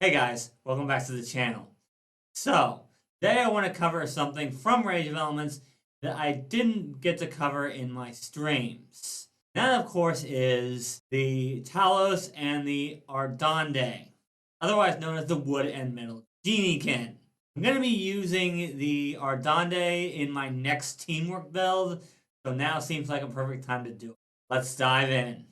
Hey guys, welcome back to the channel. So, today I want to cover something from Rage of Elements that I didn't get to cover in my streams. That, of course, is the Talos and the Ardande, otherwise known as the Wood and Metal Geniekin. I'm going to be using the Ardande in my next teamwork build, so now seems like a perfect time to do it. Let's dive in.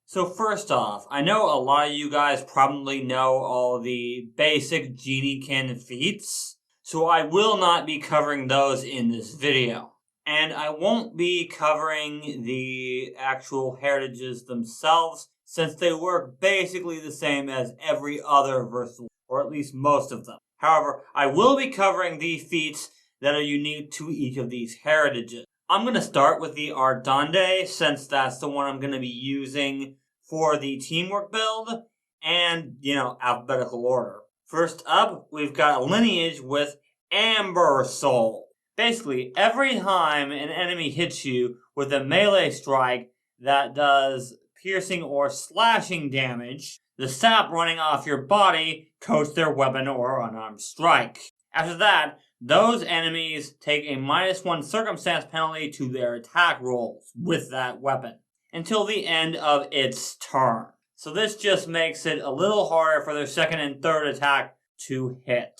So first off, I know a lot of you guys probably know all the basic Geniekin feats, so I will not be covering those in this video. And I won't be covering the actual heritages themselves, since they work basically the same as every other versatile, or at least most of them. However, I will be covering the feats that are unique to each of these heritages. I'm going to start with the Ardande, since that's the one I'm going to be using for the teamwork build, and, alphabetical order. First up, we've got a lineage with Amber Soul. Basically, every time an enemy hits you with a melee strike that does piercing or slashing damage, the sap running off your body coats their weapon or unarmed strike. After that, those enemies take a -1 circumstance penalty to their attack rolls with that weapon until the end of its turn. So this just makes it a little harder for their second and third attack to hit.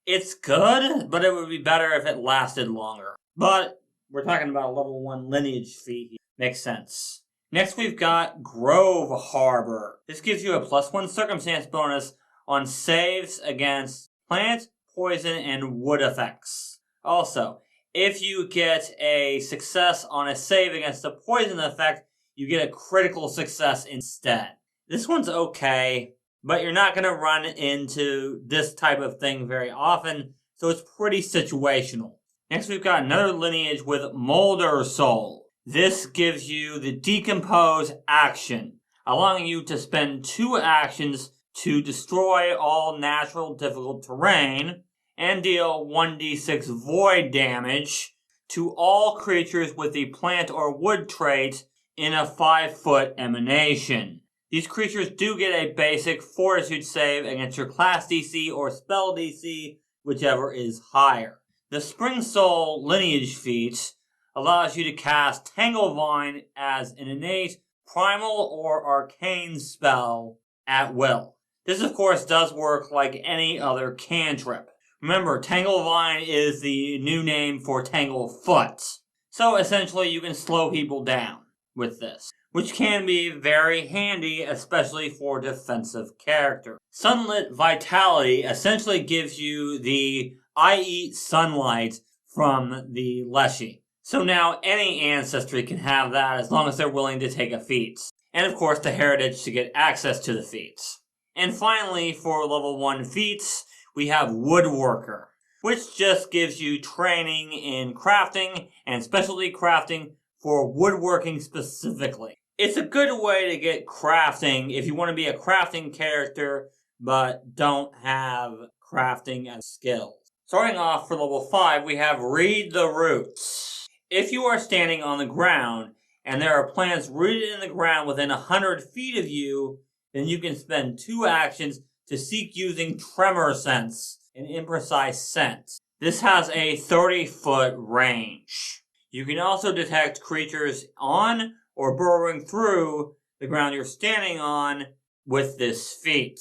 It's good, but it would be better if it lasted longer. But we're talking about a level 1 lineage feat here. Makes sense. Next we've got Grove Harbor. This gives you a +1 circumstance bonus on saves against plant, poison, and wood effects. Also, if you get a success on a save against a poison effect, you get a critical success instead. This one's okay, but you're not going to run into this type of thing very often, so it's pretty situational. Next we've got another lineage with Molder Soul. This gives you the Decompose action, allowing you to spend 2 actions to destroy all natural difficult terrain and deal 1d6 void damage to all creatures with the plant or wood trait in a 5-foot emanation. These creatures do get a basic fortitude save against your class DC or spell DC, whichever is higher. The Spring Soul lineage feat allows you to cast Tanglevine as an innate, primal, or arcane spell at will. This, of course, does work like any other cantrip. Remember, Tanglevine is the new name for Tanglefoot. So essentially, you can slow people down with this, which can be very handy, especially for defensive characters. Sunlit Vitality essentially gives you the I eat sunlight from the Leshy. So now any ancestry can have that as long as they're willing to take a feat. And of course, the heritage to get access to the feats. And finally, for level 1 feats, we have Woodworker, which just gives you training in crafting and specialty crafting for woodworking specifically. It's a good way to get crafting if you want to be a crafting character but don't have crafting as skills. Starting off for level 5, we have Read the Roots. If you are standing on the ground and there are plants rooted in the ground within 100 feet of you, then you can spend 2 actions to seek using Tremor Sense, an imprecise sense. This has a 30-foot range. You can also detect creatures on or burrowing through the ground you're standing on with this feat.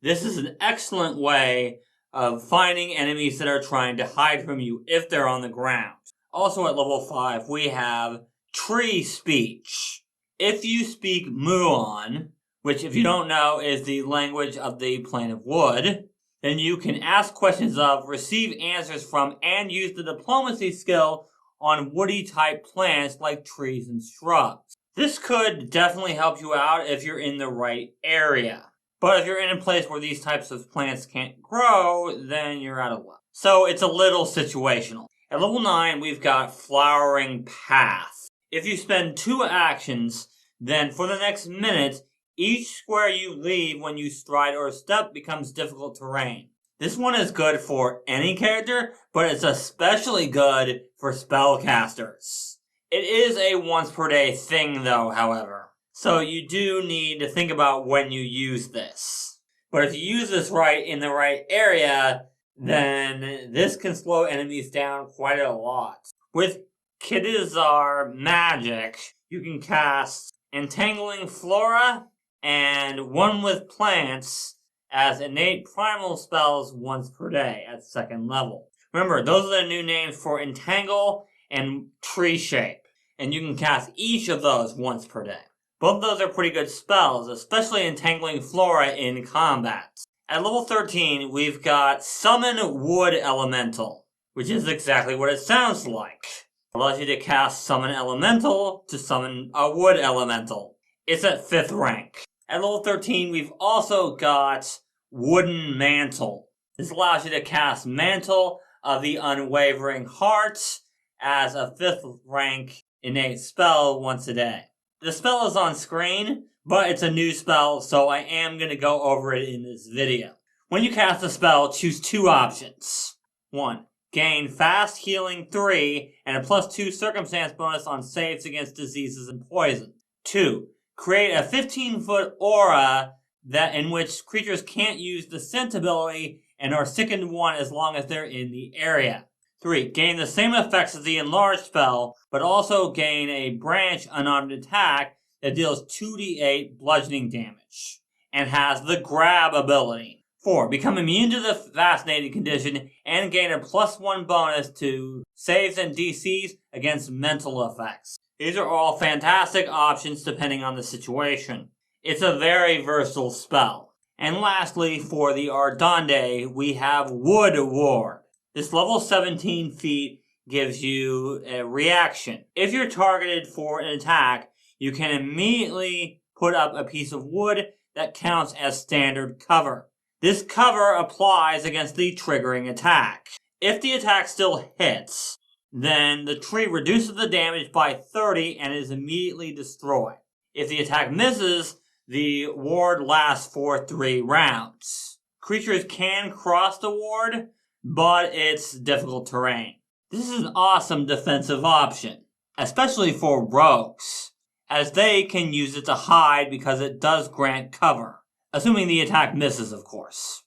This is an excellent way of finding enemies that are trying to hide from you if they're on the ground. Also at level 5, we have Tree Speech. If you speak Muon, which if you don't know is the language of the plane of wood, then you can ask questions of, receive answers from, and use the diplomacy skill on woody type plants like trees and shrubs. This could definitely help you out if you're in the right area. But if you're in a place where these types of plants can't grow, then you're out of luck. So it's a little situational. At level 9, we've got Flowering Path. If you spend 2 actions, then for the next minute, each square you leave when you stride or step becomes difficult terrain. This one is good for any character, but it's especially good for spellcasters. It is a once per day thing though, however. So you do need to think about when you use this. But if you use this right in the right area, then this can slow enemies down quite a lot. With Kidizar magic, you can cast Entangling Flora and One with Plants as innate primal spells once per day at 2nd level. Remember, those are the new names for Entangle and Tree Shape, and you can cast each of those once per day. Both of those are pretty good spells, especially Entangling Flora in combat. At level 13, we've got Summon Wood Elemental, which is exactly what it sounds like. It allows you to cast Summon Elemental to summon a Wood Elemental. It's at 5th rank. At level 13, we've also got Wooden Mantle. This allows you to cast Mantle of the Unwavering Heart as a 5th rank innate spell once a day. The spell is on screen, but it's a new spell, so I am going to go over it in this video. When you cast a spell, choose 2 options. 1. Gain Fast Healing 3 and a +2 circumstance bonus on saves against diseases and poison. 2. Create a 15-foot aura in which creatures can't use the Scent ability and are sickened 1 as long as they're in the area. 3. Gain the same effects as the enlarged spell, but also gain a branch unarmed attack that deals 2d8 bludgeoning damage, and has the grab ability. 4. Become immune to the fascinating condition and gain a +1 bonus to saves and DCs against mental effects. These are all fantastic options depending on the situation. It's a very versatile spell. And lastly, for the Ardande, we have Wood Ward. This level 17 feat gives you a reaction. If you're targeted for an attack, you can immediately put up a piece of wood that counts as standard cover. This cover applies against the triggering attack. If the attack still hits, then the tree reduces the damage by 30 and is immediately destroyed. If the attack misses, the ward lasts for 3 rounds. Creatures can cross the ward, but it's difficult terrain. This is an awesome defensive option, especially for rogues, as they can use it to hide because it does grant cover, assuming the attack misses, of course.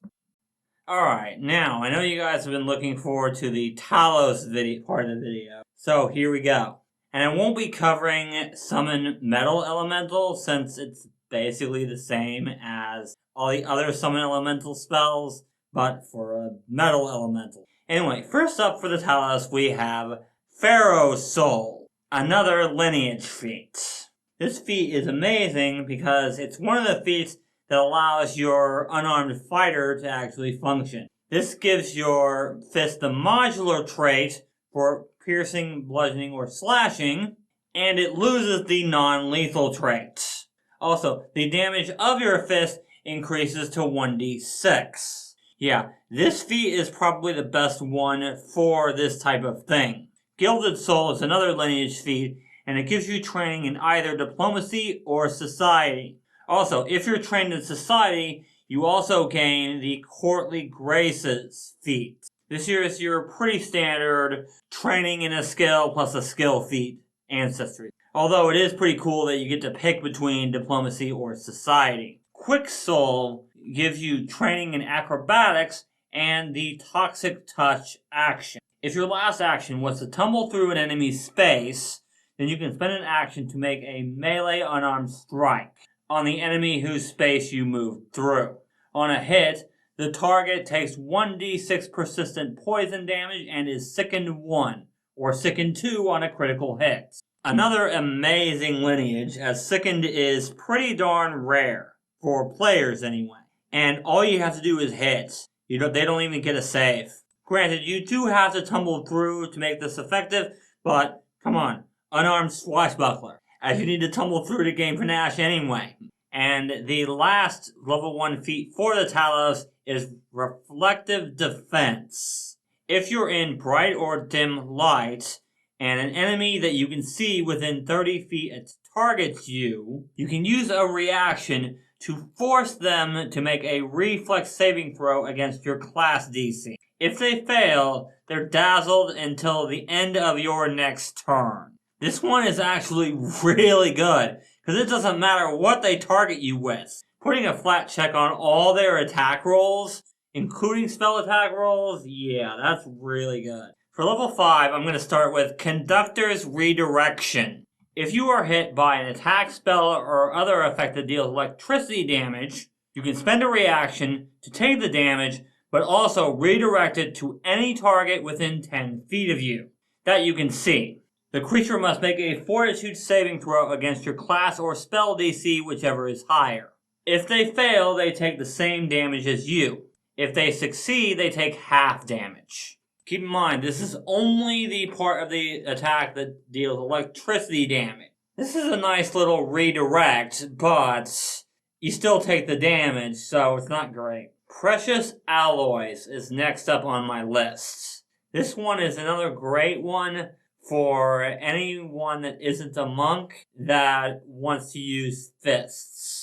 Alright, now, I know you guys have been looking forward to the Talos part of the video, so here we go. And I won't be covering Summon Metal Elemental, since it's basically the same as all the other Summon Elemental spells, but for a Metal Elemental. Anyway, first up for the Talos, we have Pharaoh's Soul, another lineage feat. This feat is amazing because it's one of the feats that allows your unarmed fighter to actually function. This gives your fist the modular trait for piercing, bludgeoning, or slashing, and it loses the non-lethal trait. Also, the damage of your fist increases to 1d6. Yeah, this feat is probably the best one for this type of thing. Gilded Soul is another lineage feat, and it gives you training in either diplomacy or society. Also, if you're trained in society, you also gain the Courtly Graces feat. This here is your pretty standard training in a skill plus a skill feat ancestry. Although it is pretty cool that you get to pick between diplomacy or society. Quick Soul gives you training in acrobatics and the Toxic Touch action. If your last action was to tumble through an enemy's space, then you can spend an action to make a melee unarmed strike on the enemy whose space you moved through. On a hit, the target takes 1d6 persistent poison damage and is sickened 1, or sickened 2 on a critical hit. Another amazing lineage, as sickened is pretty darn rare, for players anyway. And all you have to do is hit. They don't even get a save. Granted, you do have to tumble through to make this effective, but come on, unarmed swashbuckler, as you need to tumble through to gain panache anyway. And the last level 1 feat for the Talos is Reflective Defense. If you're in bright or dim light, and an enemy that you can see within 30 feet targets you, you can use a reaction to force them to make a reflex saving throw against your class DC. If they fail, they're dazzled until the end of your next turn. This one is actually really good, because it doesn't matter what they target you with. Putting a flat check on all their attack rolls, including spell attack rolls, yeah, that's really good. For level 5, I'm going to start with Conductor's Redirection. If you are hit by an attack spell or other effect that deals electricity damage, you can spend a reaction to take the damage, but also redirect it to any target within 10 feet of you that you can see. The creature must make a Fortitude saving throw against your class or spell DC, whichever is higher. If they fail, they take the same damage as you. If they succeed, they take half damage. Keep in mind, this is only the part of the attack that deals electricity damage. This is a nice little redirect, but you still take the damage, so it's not great. Precious Alloys is next up on my list. This one is another great one for anyone that isn't a monk that wants to use fists.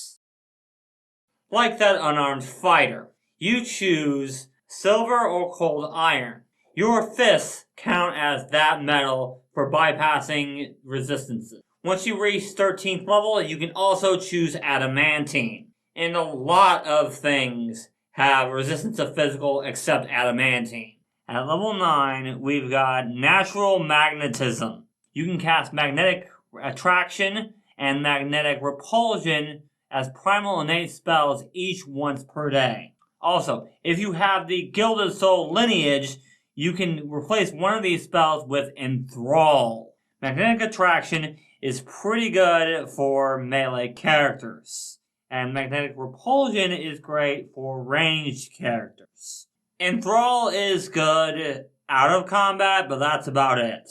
Like that unarmed fighter, you choose silver or cold iron. Your fists count as that metal for bypassing resistances. Once you reach 13th level, you can also choose adamantine. And a lot of things have resistance to physical except adamantine. At level 9, we've got Natural Magnetism. You can cast Magnetic Attraction and Magnetic Repulsion as primal innate spells each once per day. Also, if you have the Gilded Soul lineage, you can replace one of these spells with Enthrall. Magnetic Attraction is pretty good for melee characters, and Magnetic Repulsion is great for ranged characters. Enthrall is good out of combat, but that's about it.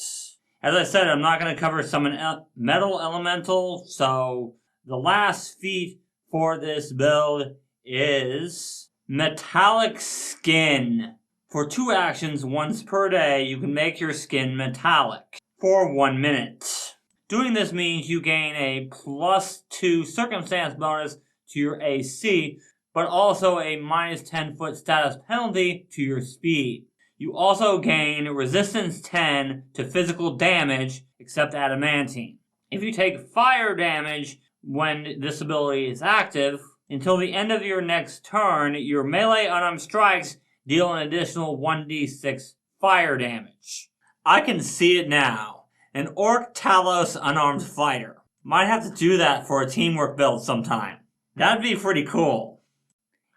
As I said, I'm not going to cover Summon Metal Elemental, so the last feat for this build is Metallic Skin. For 2 actions once per day, you can make your skin metallic for 1 minute. Doing this means you gain a +2 circumstance bonus to your AC, but also a minus 10-foot status penalty to your speed. You also gain resistance 10 to physical damage, except adamantine. If you take fire damage when this ability is active, until the end of your next turn, your melee unarmed strikes deal an additional 1d6 fire damage. I can see it now. An Orc Talos unarmed fighter. Might have to do that for a teamwork build sometime. That'd be pretty cool.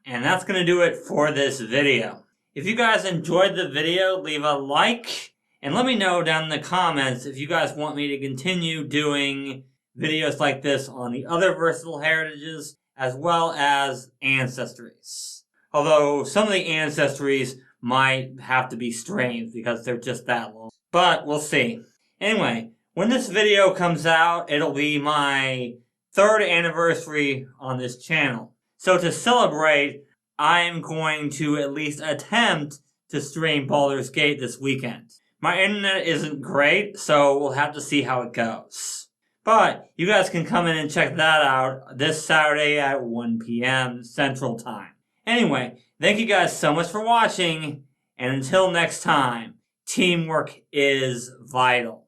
And that's going to do it for this video. If you guys enjoyed the video, leave a like and let me know down in the comments if you guys want me to continue doing videos like this on the other versatile heritages as well as ancestries. Although some of the ancestries might have to be streamed because they're just that long. But we'll see. Anyway, when this video comes out, it'll be my 3rd anniversary on this channel. So to celebrate, I'm going to at least attempt to stream Baldur's Gate this weekend. My internet isn't great, so we'll have to see how it goes. But you guys can come in and check that out this Saturday at 1 p.m. Central Time. Anyway, thank you guys so much for watching, and until next time, teamwork is vital.